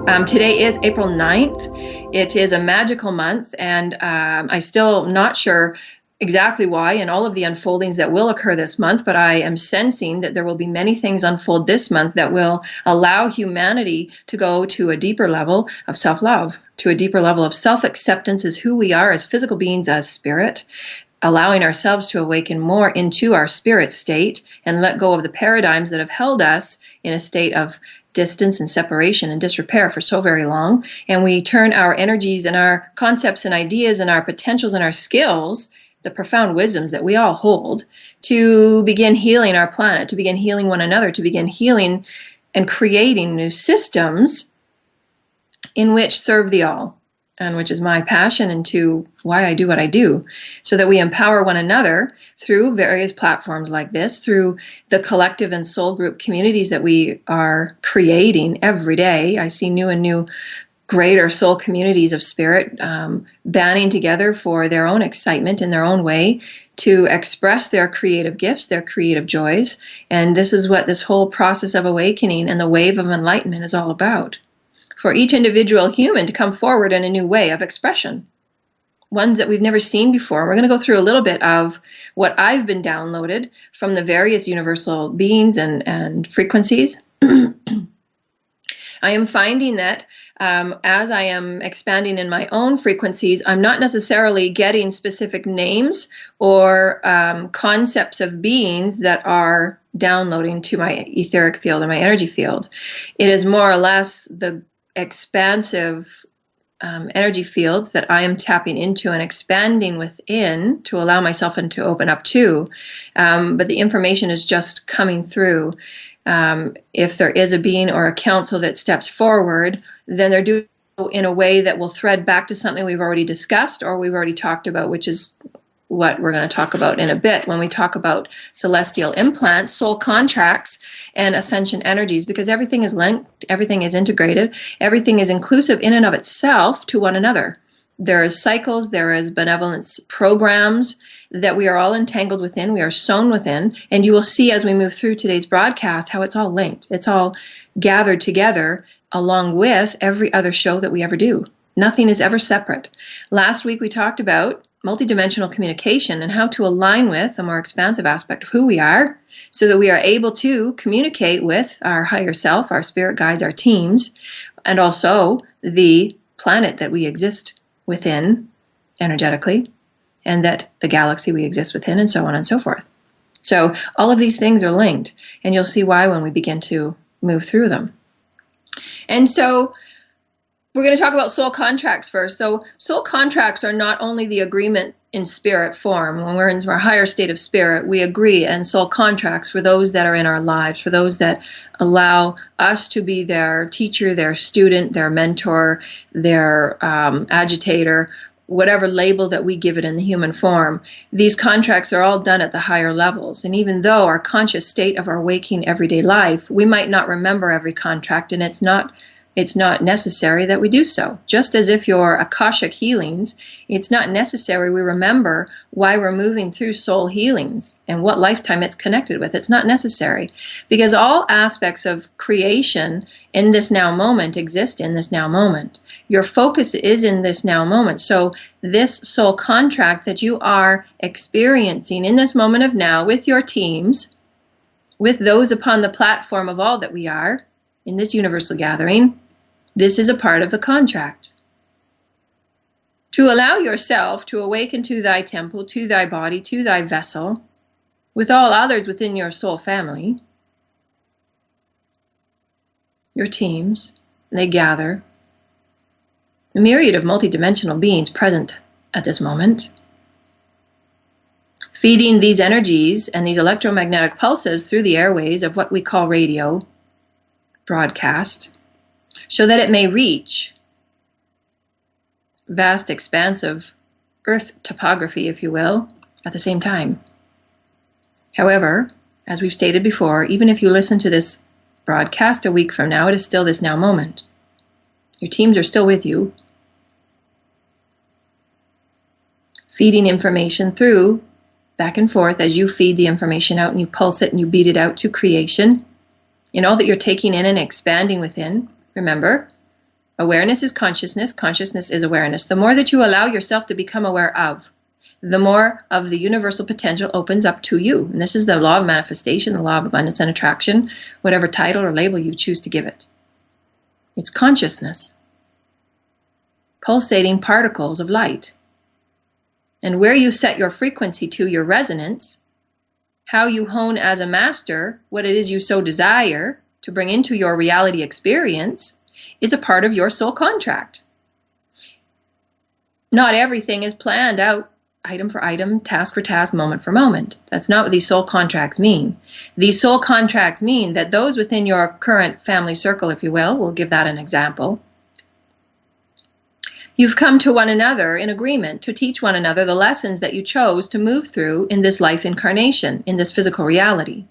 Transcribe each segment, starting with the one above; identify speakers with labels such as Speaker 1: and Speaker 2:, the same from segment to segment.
Speaker 1: Today is April 9th. It is a magical month, and I'm still not sure exactly why and all of the unfoldings that will occur this month, but I am sensing that there will be many things unfold this month that will allow humanity to go to a deeper level of self-love, to a deeper level of self-acceptance as who we are as physical beings, as spirit, allowing ourselves to awaken more into our spirit state and let go of the paradigms that have held us in a state of distance and separation and disrepair for so very long. And we turn our energies and our concepts and ideas and our potentials and our skills, the profound wisdoms that we all hold, to begin healing our planet, to begin healing one another, to begin healing and creating new systems in which serve the all, and which is my passion and to why I do what I do, so that we empower one another through various platforms like this, through the collective and soul group communities that we are creating every day. I see new and new greater soul communities of spirit banding together for their own excitement in their own way to express their creative gifts, their creative joys. And this is what this whole process of awakening and the wave of enlightenment is all about. For each individual human to come forward in a new way of expression, ones that we've never seen before. We're going to go through a little bit of what I've been downloaded from the various universal beings and frequencies. I am finding that as I am expanding in my own frequencies, I'm not necessarily getting specific names or concepts of beings that are downloading to my etheric field or my energy field. It is more or less the expansive energy fields that I am tapping into and expanding within to allow myself and to open up to. But the information is just coming through. If there is a being or a council that steps forward, then they're doing it in a way that will thread back to something we've already discussed or we've already talked about, which is what we're going to talk about in a bit when we talk about celestial implants, soul contracts, and ascension energies, because everything is linked, everything is integrated, everything is inclusive in and of itself to one another. There is cycles, there is benevolence programs that we are all entangled within, we are sewn within, and you will see as we move through today's broadcast how it's all linked. It's all gathered together along with every other show that we ever do. Nothing is ever separate. Last week we talked about multidimensional communication and how to align with a more expansive aspect of who we are so that we are able to communicate with our higher self, our spirit guides, our teams, and also the planet that we exist within energetically, and that the galaxy we exist within, and so on and so forth. So all of these things are linked, and you'll see why when we begin to move through them. And so we're going to talk about soul contracts first. So soul contracts are not only the agreement in spirit form. When we're in our higher state of spirit, we agree, and soul contracts for those that are in our lives, for those that allow us to be their teacher, their student, their mentor, their agitator, whatever label that we give it in the human form. These contracts are all done at the higher levels. And even though our conscious state of our waking everyday life, we might not remember every contract, and it's not necessary that we do so. Just as if your Akashic healings, it's not necessary we remember why we're moving through soul healings and what lifetime it's connected with. It's not necessary, because all aspects of creation in this now moment exist in this now moment. Your focus is in this now moment. So this soul contract that you are experiencing in this moment of now with your teams, with those upon the platform of all that we are in this universal gathering, this is a part of the contract. To allow yourself to awaken to thy temple, to thy body, to thy vessel, with all others within your soul family, your teams, they gather, the myriad of multidimensional beings present at this moment, feeding these energies and these electromagnetic pulses through the airways of what we call radio broadcast, so that it may reach vast expanse of earth topography, if you will, at the same time. However, as we've stated before, even if you listen to this broadcast a week from now, it is still this now moment. Your teams are still with you, feeding information through back and forth as you feed the information out and you pulse it and you beat it out to creation in all that you're taking in and expanding within. Remember, Awareness is consciousness. Consciousness is awareness. The more that you allow yourself to become aware of, the more of the universal potential opens up to you. And this is the law of manifestation, the law of abundance and attraction, whatever title or label you choose to give it. It's consciousness. Pulsating particles of light. And where you set your frequency to, your resonance, how you hone as a master what it is you so desire to bring into your reality experience, is a part of your soul contract. Not everything is planned out item for item, task for task, moment for moment. That's not what these soul contracts mean. These soul contracts mean that those within your current family circle, if you will, we'll give that an example, you've come to one another in agreement to teach one another the lessons that you chose to move through in this life incarnation, in this physical reality.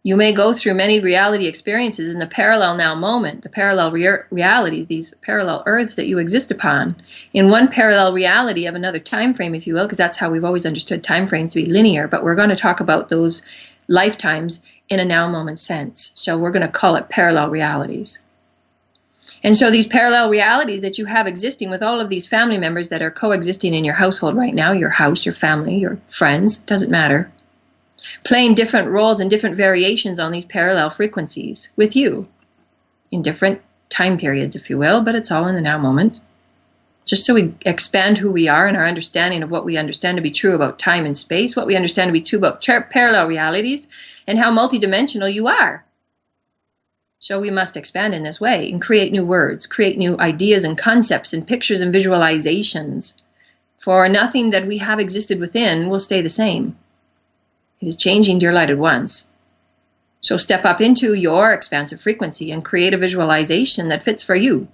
Speaker 1: You may go through many reality experiences in the parallel now moment, the parallel realities, these parallel earths that you exist upon, in one parallel reality of another time frame, if you will, because that's how we've always understood time frames to be linear, but we're going to talk about those lifetimes in a now moment sense. So we're going to call it parallel realities. And so these parallel realities that you have existing with all of these family members that are coexisting in your household right now, your house, your family, your friends, doesn't matter, playing different roles and different variations on these parallel frequencies with you in different time periods, if you will, but it's all in the now moment. Just so we expand who we are and our understanding of what we understand to be true about time and space, what we understand to be true about parallel realities, and how multidimensional you are. So we must expand in this way and create new words, create new ideas and concepts and pictures and visualizations. For nothing that we have existed within will stay the same. It is changing, dear lighted ones. So step up into your expansive frequency and create a visualization that fits for you.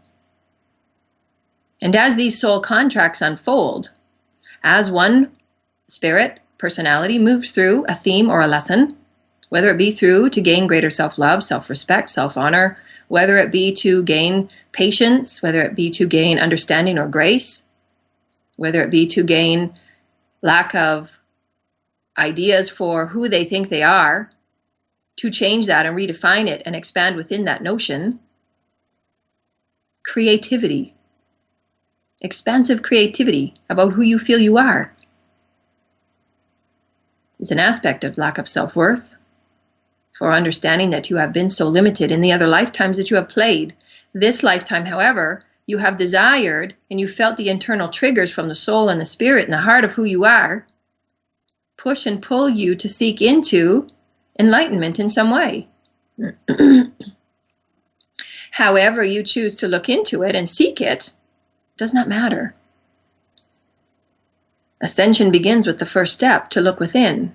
Speaker 1: And as these soul contracts unfold, as one spirit, personality moves through a theme or a lesson, whether it be through to gain greater self-love, self-respect, self-honor, whether it be to gain patience, whether it be to gain understanding or grace, whether it be to gain lack of ideas for who they think they are, to change that and redefine it and expand within that notion. Creativity. Expansive creativity about who you feel you are. It's an aspect of lack of self-worth, for understanding that you have been so limited in the other lifetimes that you have played. This lifetime, however, you have desired and you felt the internal triggers from the soul and the spirit and the heart of who you are push and pull you to seek into enlightenment in some way. However you choose to look into it and seek it does not matter. Ascension begins with the first step, to look within.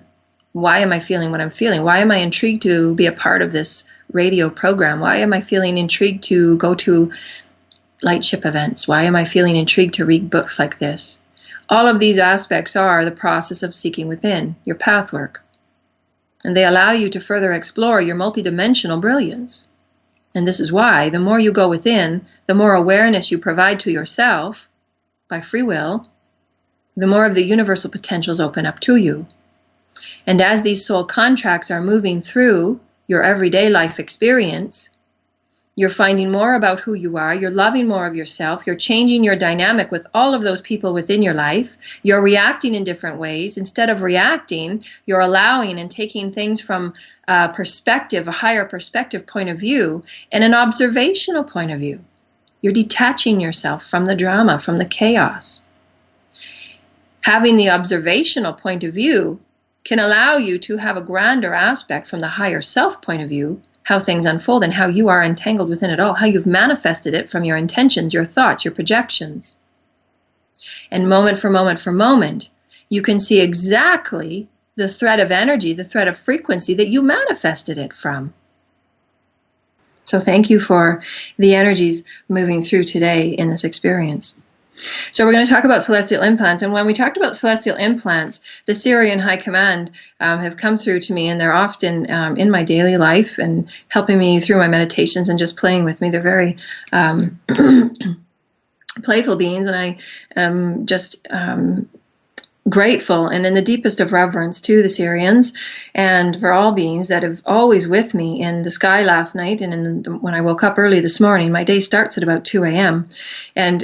Speaker 1: Why am I feeling what I'm feeling? Why am I intrigued to be a part of this radio program? Why am I feeling intrigued to go to lightship events? Why am I feeling intrigued to read books like this? All of these aspects are the process of seeking within, your pathwork. And they allow you to further explore your multidimensional brilliance. And this is why the more you go within, the more awareness you provide to yourself by free will, the more of the universal potentials open up to you. And as these soul contracts are moving through your everyday life experience, you're finding more about who you are, you're loving more of yourself, you're changing your dynamic with all of those people within your life, you're reacting in different ways. Instead of reacting, you're allowing and taking things from a perspective, a higher perspective point of view, and an observational point of view. You're detaching yourself from the drama, from the chaos. Having the observational point of view can allow you to have a grander aspect from the higher self point of view, how things unfold and how you are entangled within it all, how you've manifested it from your intentions, your thoughts, your projections. And moment for moment for moment, you can see exactly the thread of energy, the thread of frequency that you manifested it from. So thank you for the energies moving through today in this experience. So we're going to talk about celestial implants. And when we talked about celestial implants, the Syrian High Command have come through to me, and they're often in my daily life and helping me through my meditations and just playing with me. They're very playful beings, and I am just grateful and in the deepest of reverence to the Syrians and for all beings that have always with me in the sky last night and when I woke up early this morning. My day starts at about 2 a.m. and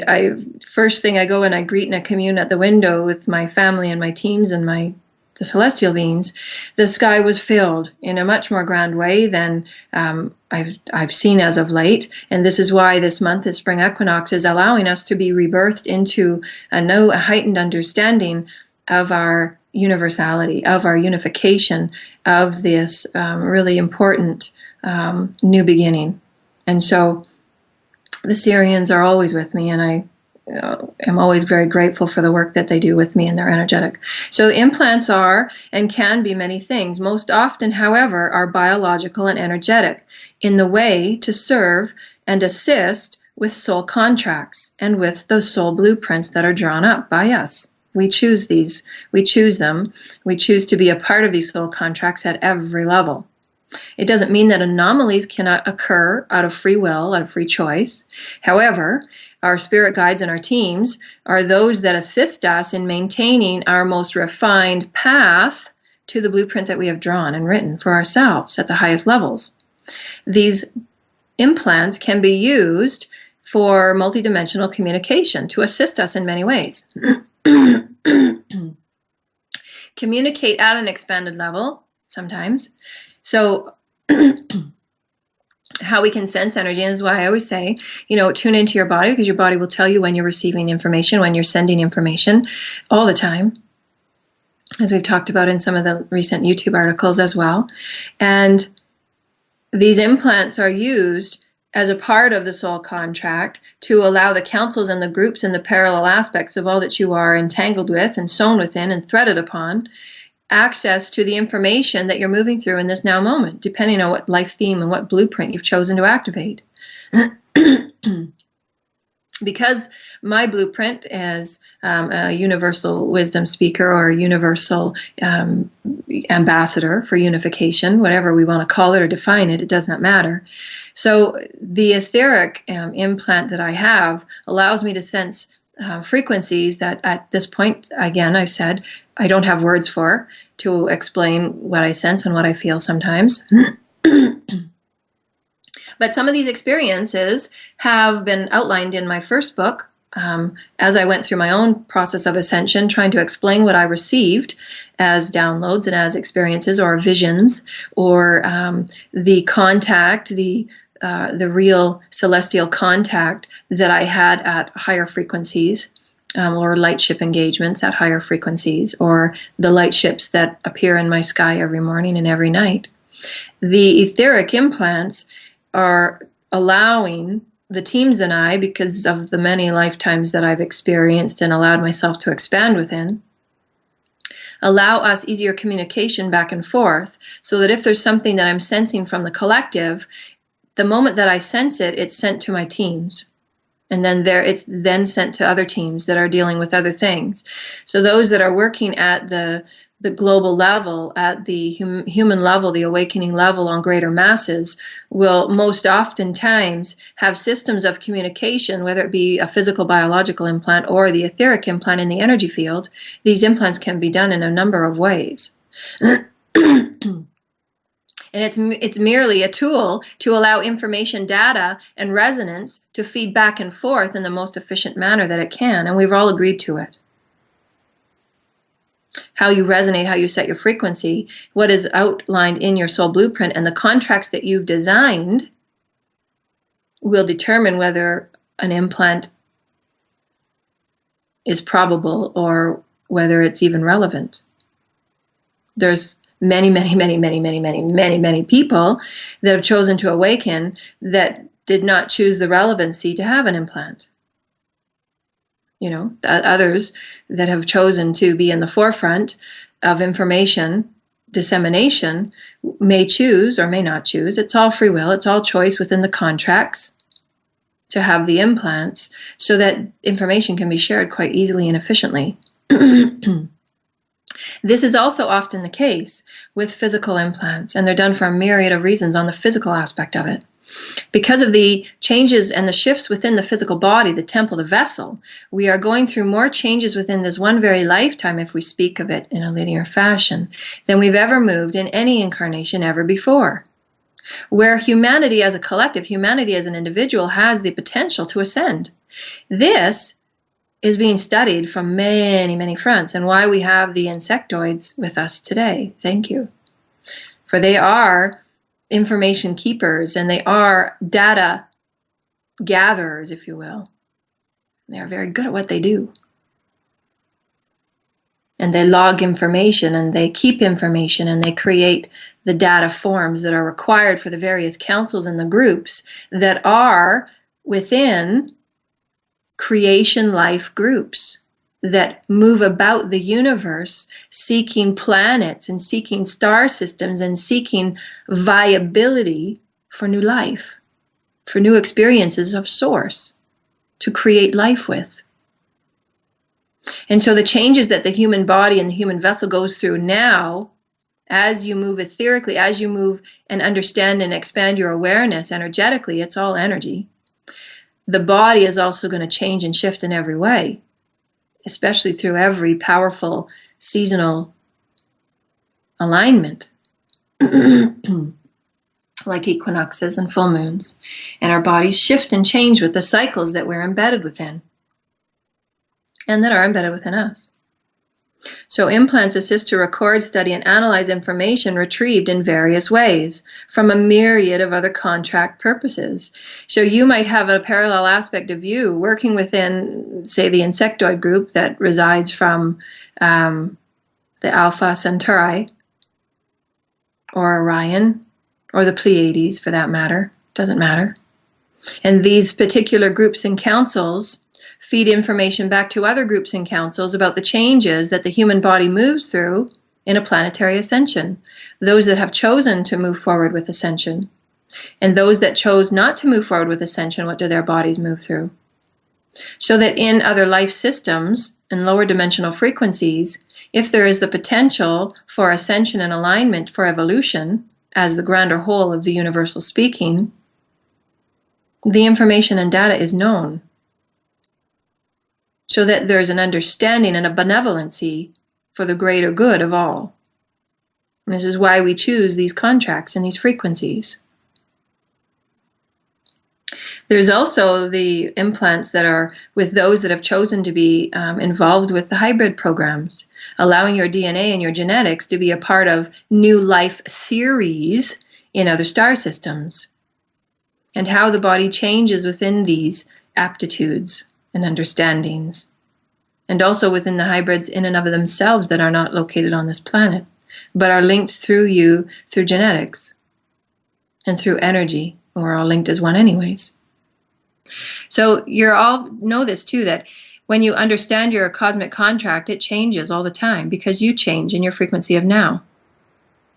Speaker 1: first thing I go and I greet and I commune at the window with my family and my teams and the celestial beings. The sky was filled in a much more grand way than I've seen as of late, and this is why this month, the spring equinox, is allowing us to be rebirthed into a heightened understanding of our universality, of our unification, of this really important new beginning. And so the Syrians are always with me, and I am always very grateful for the work that they do with me and they're energetic. So the implants are and can be many things. Most often, however, are biological and energetic in the way to serve and assist with soul contracts and with those soul blueprints that are drawn up by us. We choose these. We choose them. We choose to be a part of these soul contracts at every level. It doesn't mean that anomalies cannot occur out of free will, out of free choice. However, our spirit guides and our teams are those that assist us in maintaining our most refined path to the blueprint that we have drawn and written for ourselves at the highest levels. These implants can be used for multidimensional communication to assist us in many ways. Communicate at an expanded level sometimes. So how we can sense energy, and this is why I always say, tune into your body, because your body will tell you when you're receiving information, when you're sending information all the time, as we've talked about in some of the recent YouTube articles as well. And these implants are used as a part of the soul contract to allow the councils and the groups and the parallel aspects of all that you are entangled with and sewn within and threaded upon access to the information that you're moving through in this now moment, depending on what life theme and what blueprint you've chosen to activate. Because my blueprint as a universal wisdom speaker or a universal ambassador for unification, whatever we want to call it or define it, it does not matter. So the etheric implant that I have allows me to sense frequencies that at this point, again, I've said, I don't have words for to explain what I sense and what I feel sometimes. But some of these experiences have been outlined in my first book as I went through my own process of ascension, trying to explain what I received as downloads and as experiences or visions or the contact, the real celestial contact that I had at higher frequencies, or light ship engagements at higher frequencies, or the light ships that appear in my sky every morning and every night. The etheric implants are allowing the teams and I, because of the many lifetimes that I've experienced and allowed myself to expand within, allow us easier communication back and forth, so that if there's something that I'm sensing from the collective, the moment that I sense it, it's sent to my teams. And then it's then sent to other teams that are dealing with other things. So those that are working at the global level, at the human level, the awakening level on greater masses, will most oftentimes have systems of communication, whether it be a physical biological implant or the etheric implant in the energy field. These implants can be done in a number of ways. And it's merely a tool to allow information, data, and resonance to feed back and forth in the most efficient manner that it can, and we've all agreed to it. How you resonate, how you set your frequency, what is outlined in your soul blueprint, and the contracts that you've designed will determine whether an implant is probable or whether it's even relevant. There's many people that have chosen to awaken that did not choose the relevancy to have an implant. Others that have chosen to be in the forefront of information dissemination may choose or may not choose. It's all free will. It's all choice within the contracts to have the implants so that information can be shared quite easily and efficiently. This is also often the case with physical implants, and they're done for a myriad of reasons on the physical aspect of it. Because of the changes and the shifts within the physical body, the temple, the vessel, we are going through more changes within this one very lifetime, if we speak of it in a linear fashion, than we've ever moved in any incarnation ever before. Where humanity as a collective, humanity as an individual, has the potential to ascend. This is being studied from many, many fronts, and why we have the insectoids with us today. Thank you. For they are information keepers, and they are data gatherers, if you will. They are very good at what they do. And they log information, and they keep information, and they create the data forms that are required for the various councils and the groups that are within creation life groups that move about the universe, seeking planets and seeking star systems and seeking viability for new life, for new experiences of source to create life with. And so the changes that the human body and the human vessel goes through now, as you move etherically, as you move and understand and expand your awareness energetically, it's all energy. The body is also going to change and shift in every way, especially through every powerful seasonal alignment, like equinoxes and full moons. And our bodies shift and change with the cycles that we're embedded within and that are embedded within us. So implants assist to record, study, and analyze information retrieved in various ways from a myriad of other contract purposes. So you might have a parallel aspect of you working within, say, the insectoid group that resides from the Alpha Centauri, or Orion, or the Pleiades for that matter. Doesn't matter. And these particular groups and councils feed information back to other groups and councils about the changes that the human body moves through in a planetary ascension. Those that have chosen to move forward with ascension. And those that chose not to move forward with ascension, what do their bodies move through? So that in other life systems and lower dimensional frequencies, if there is the potential for ascension and alignment for evolution, as the grander whole of the universal speaking, the information and data is known. So that there's an understanding and a benevolency for the greater good of all. And this is why we choose these contracts and these frequencies. There's also the implants that are with those that have chosen to be involved with the hybrid programs, allowing your DNA and your genetics to be a part of new life series in other star systems, and how the body changes within these aptitudes and understandings, and also within the hybrids in and of themselves that are not located on this planet, but are linked through you, through genetics, and through energy. And we're all linked as one anyways. So you all know this too, that when you understand your cosmic contract, it changes all the time because you change in your frequency of now.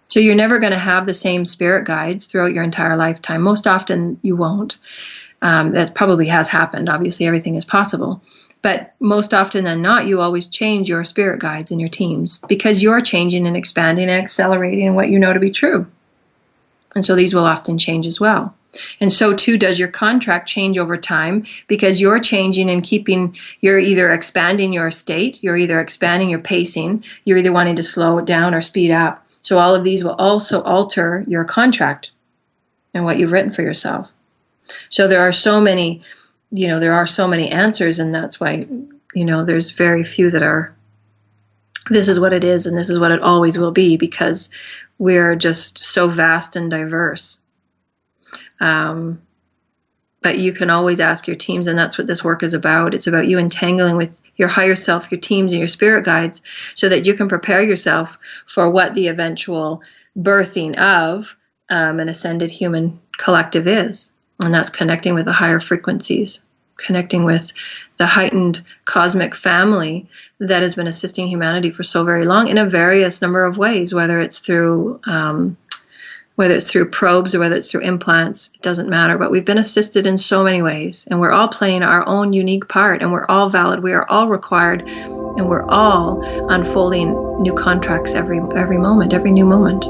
Speaker 1: So you're never going to have the same spirit guides throughout your entire lifetime. Most often you won't. That probably has happened. Obviously, everything is possible. But most often than not, you always change your spirit guides and your teams because you're changing and expanding and accelerating in what you know to be true. And so these will often change as well. And so too does your contract change over time because you're changing and keeping, you're either expanding your state, you're either expanding your pacing, you're either wanting to slow it down or speed up. So all of these will also alter your contract and what you've written for yourself. So there are so many, there are so many answers, and that's why, there's very few that are, this is what it is and this is what it always will be, because we're just so vast and diverse. But you can always ask your teams, and that's what this work is about. It's about you entangling with your higher self, your teams, and your spirit guides so that you can prepare yourself for what the eventual birthing of an ascended human collective is. And that's connecting with the higher frequencies, connecting with the heightened cosmic family that has been assisting humanity for so very long in a various number of ways, whether it's through probes or whether it's through implants, it doesn't matter. But we've been assisted in so many ways, and we're all playing our own unique part, and we're all valid. We are all required, and we're all unfolding new contracts every moment, every new moment.